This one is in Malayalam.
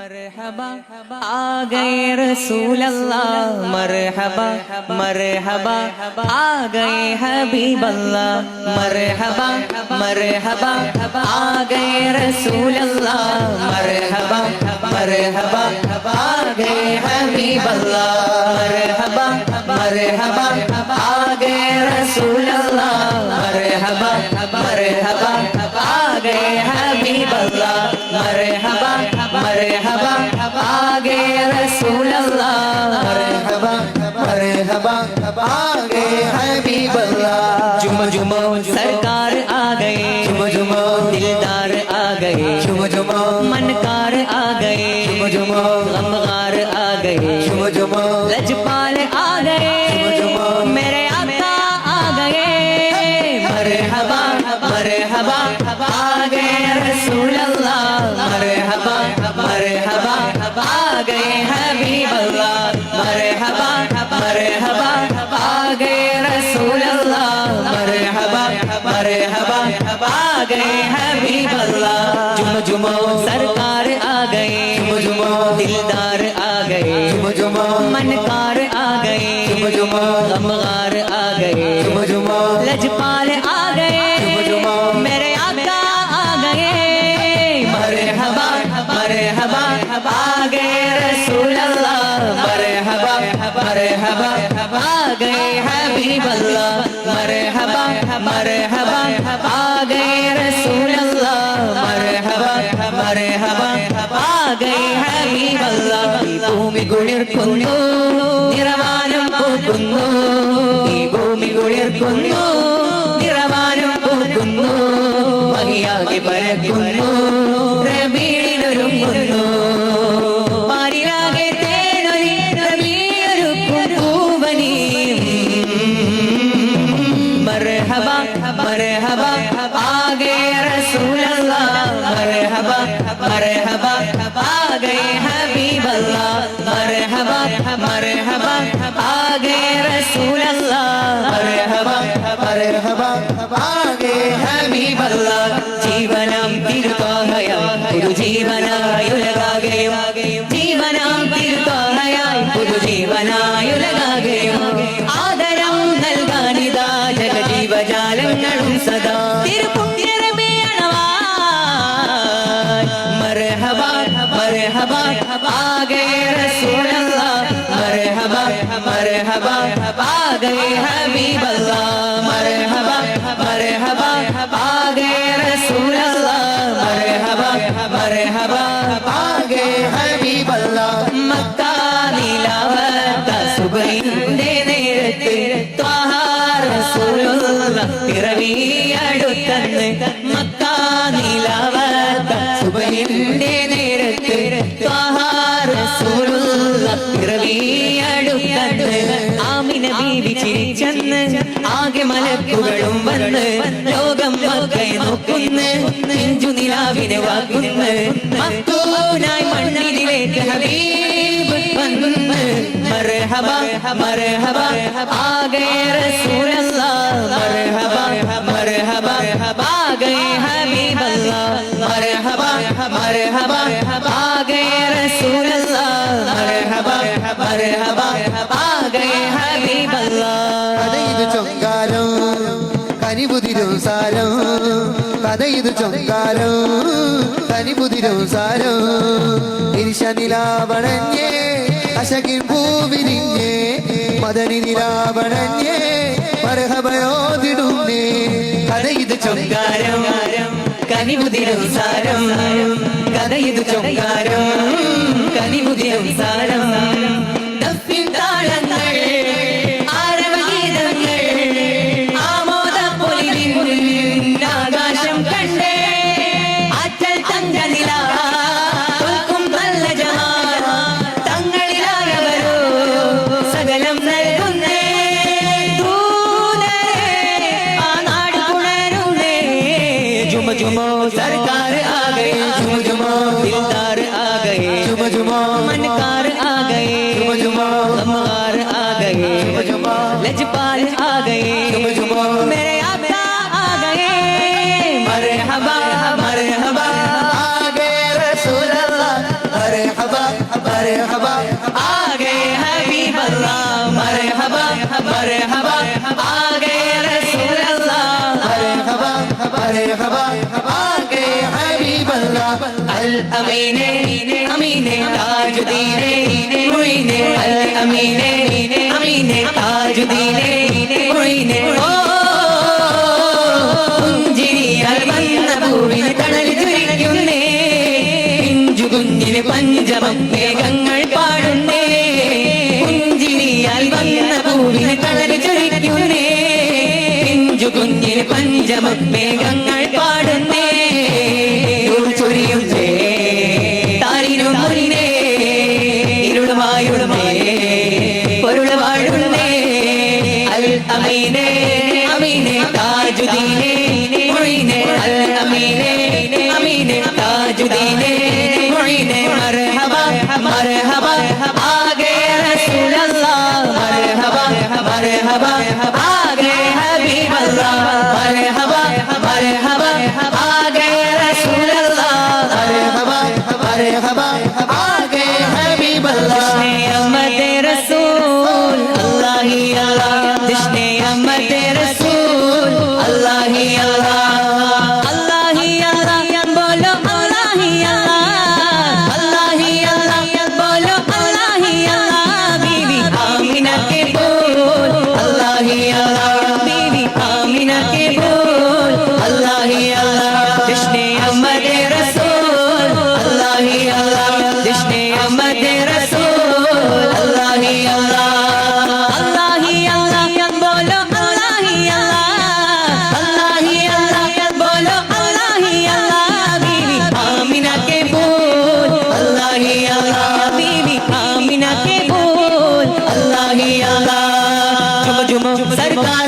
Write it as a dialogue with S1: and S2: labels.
S1: मरहबा आ गए रसूल अल्लाह, मरहबा मरहबा आ गए हबीब अल्लाह, मरहबा मरहबा आ गए रसूल अल्लाह, मरहबा मरहबा आ गए हबीब अल्लाह, मरहबा मरहबा आ गए रसूल अल्लाह, मरहबा मरहबा आ गए हबीब अल्लाह, मरहबा मरहबा आ गए रसूल अल्लाह, मरहबा मरहबा आ गए हबीब अल्लाह। जुम जुम सरकार आ गए, जुम जुम दिलदार आ गए, जुम जुम मनकार आ गए, जुम जुम गमगार आ गए, जुम जुम लजपाल आ गए, जुम जुम मेरे आका आ गए, मरहबा मरहबा आ गए रसूल अल्लाह, मरहबा मरहबा आ गए हबीब अल्लाह, मरहबा मरहबा आ गए रसूल अल्लाह, मरहबा मरहबा आ गए हबीब अल्लाह। जुम जुम सरकार आ गए, जुम जुम दिलदार आ गए, जुम जुम मनकार आ गए, जुम जुम गमगार आ गए, जुम जुम लजपाल आ गए, जुम जुम मेरे आका आ गए, मरहबा मरहबा आ गए रसूल अल्लाह, मरहबा मरहबा आ गए हबीब अल्लाह, मरहबा मरहबा आ गए रसूल अल्लाह, मरहबा मरहबा आ गए हबीब अल्लाह। ഈ ഭൂമി കുളിർക്കുന്നു, നിറവാനം പൂക്കുന്നു, ഈ ഭൂമി കുളിർക്കുന്നു, നിറവാനം പൂക്കുന്നു, മഹിയാകെ പരക്കുന്നു, റബീഇനൊരുങ്ങുന്നു, പാരിലാകെ തേനൊരി റബീഇനൊരുക്കും പൂവനിയും, മർഹബാ മർഹബാ ആ ഗए റസൂൽ അല്ലാഹ്, മർഹബാ മർഹബാ ആ ഗए ഹബീബ് അല്ലാഹ്, മർഹബാ മർഹബാ ആ ഗए റസൂൽ അല്ലാഹ്, മർഹബാ മർഹബാ ആ ഗए ഹബീബ് അല്ലാഹ്। ജീവനം തിരുത്വാഹയായി പുതുജീവനായി ഉലകാകെയും, ജീവനം തിരുത്വാഹയായി പുതുജീവനായി ഉലകാകെയും, ആദരം നൽകാനിതാ ജഗജീവജാലങ്ങളും സദാ मरहबा मरहबा आ गए रसूल अल्लाह, मरहबा मरहबा आ गए हबीब अल्लाह, मरहबा मरहबा आ गए रसूल अल्लाह, मरहबा मरहबा आ गए हबीब अल्लाह। मक्का നിലാവത്ത സുബഹിന്റെ നേരത്ത് ത്വാഹ റസൂലുള്ളാഹ് പിറവിയടുത്തന്ന്, മക്ക നിലാവത്ത സുബഹിന്റെ നേരത്ത് ത്വാഹ റസൂലുള്ളാഹ് പിറവിയടുത്തന്ന്, ആമിന ബീവി ചിരിച്ചെന്ന് ആകെ മലക്കുകളും വന്ന്, ലോകം മക്കയെ നോക്കുന്ന്, നെഞ്ചു നിലാവിനെ വാക്കുന്ന്, മക്കൂനായി മണ്ണിലേക്ക് ഹബീബ് വന്ന്, മർഹബാ മർഹബാ ആ ഗए റസൂൽ അല്ലാഹ്, മർഹബാ മർഹബാ ആ ഗए ഹബീബ് അല്ലാഹ്, മർഹബാ മർഹബാ ആ ഗए റസൂൽ അല്ലാഹ്, മർഹബാ മർഹബാ ആ ഗए ഹബീബ് അല്ലാഹ്।
S2: കഥയിത് ചൊങ്കാരം കനിപുതിരും സാരം, കഥയിത് ചൊങ്കാരം കനിപുതിരും സാരം, ഇരിശ നിലാവണഞ്ഞേ അശകിൻ പൂവിരിഞ്ഞേ, മദനി നിലാവണഞ്ഞേ മർഹബയോതിടുന്നേ,
S1: കഥയിത് ചൊങ്കാരം കനിമുതിരും സാരം, കഥയിത് ചൊങ്കാരം കനിമുതിരും സാരം, ദഫിൻ താളങ്ങൾ ആരവഗീതങ്ങൾ ആമോദപ്പൊലിവിൻ ആകാശം കണ്ടേ, ആറ്റൽ തങ്കനില തോൽക്കും നല്ല ജഹാൻ, തങ്ങളിലായവരോ സകലം നൽകുന്നേ, ദൂതരേ ആ നാട് പുണരുന്നേ, जुम जुमो सरकार आ गए, जुम जुमो दिलदार आ गए, जुम जुमो मनकार आ गए, जुम जुमो गमगार आ गए, जुम जुमो लजपाल आ गए, जुम जुमो मेरे आका आ गए, मरहबा मरहबा आ गए रसूल अल्लाह, मरहबा
S2: मरहबा
S1: आ गए हबीब अल्लाह मरहबा मरहबा आ गए रसूल अल्लाह
S2: मरहबा मरहबा आगे हबीब अल्लाह
S1: अल अमीने अमीने ताजुद्दीने मुईने अल अमीने अमीने ताजुद्दीने मुईने ओ പുഞ്ചിരിയാൽ വന്ന പൂവിന് തണൽ ചുരിക്കുന്നേ പിഞ്ചു കുഞ്ഞിന് പഞ്ചമം മേഘങ്ങൾ പാടുന്നേ പുഞ്ചിരിയാൽ വന്ന പൂവിന് തണൽ ചുരിക്കുന്നേ പിഞ്ചു കുഞ്ഞിന് പഞ്ചമം മേഘങ്ങൾ പാടുന്നേ ചൊരിയുന്നേ താരിനു മുന്നേ ഇരുളുമായുടമേ പൊരുള് വാഴുന്നേ അൽ അമീനെ അമീനെ താജുദ്ദീനെ മുഈനെ അൽ അമീനെ അമീനെ താജുദ്ദീനെ മുഈനെ മർഹബ മർഹബ ആഗേ റസൂൽ അല്ലാഹ് മർഹബ മർഹബ ആഗേ ഹബീബ് അല്ലാഹ് മർഹബ മർഹബ ആഗേ റസൂൽ അല്ലാഹ്
S2: मरहबा मरहबा आगे हबीब अल्लाह
S1: अहमद रसूल अल्लाह ही अल्लाह जिसने अहमद रसूल अल्लाह ही अल्लाह अल्लाह ही अल्लाह बोलो अल्लाह ही अल्लाह अल्लाह ही अल्लाह बोलो अल्लाह ही अल्लाह बीवी आमिना के बोल अल्लाह ही अल्लाह बीवी आमिना के बोल अल्लाह ही अल्लाह जिसने अहमद रसूल अल्लाह ही अल्लाह जिसने अहमद रसूल अल्लाह ही अल्लाह बोलो अल्लाह ही अल्लाह अल्लाह ही अल्लाह बोलो अल्लाह ही अल्लाह बीवी आमिना के बोल अल्लाह ही अल्लाह बीवी आमिना के बोल अल्लाह ही अल्लाह झुम झुम सरकार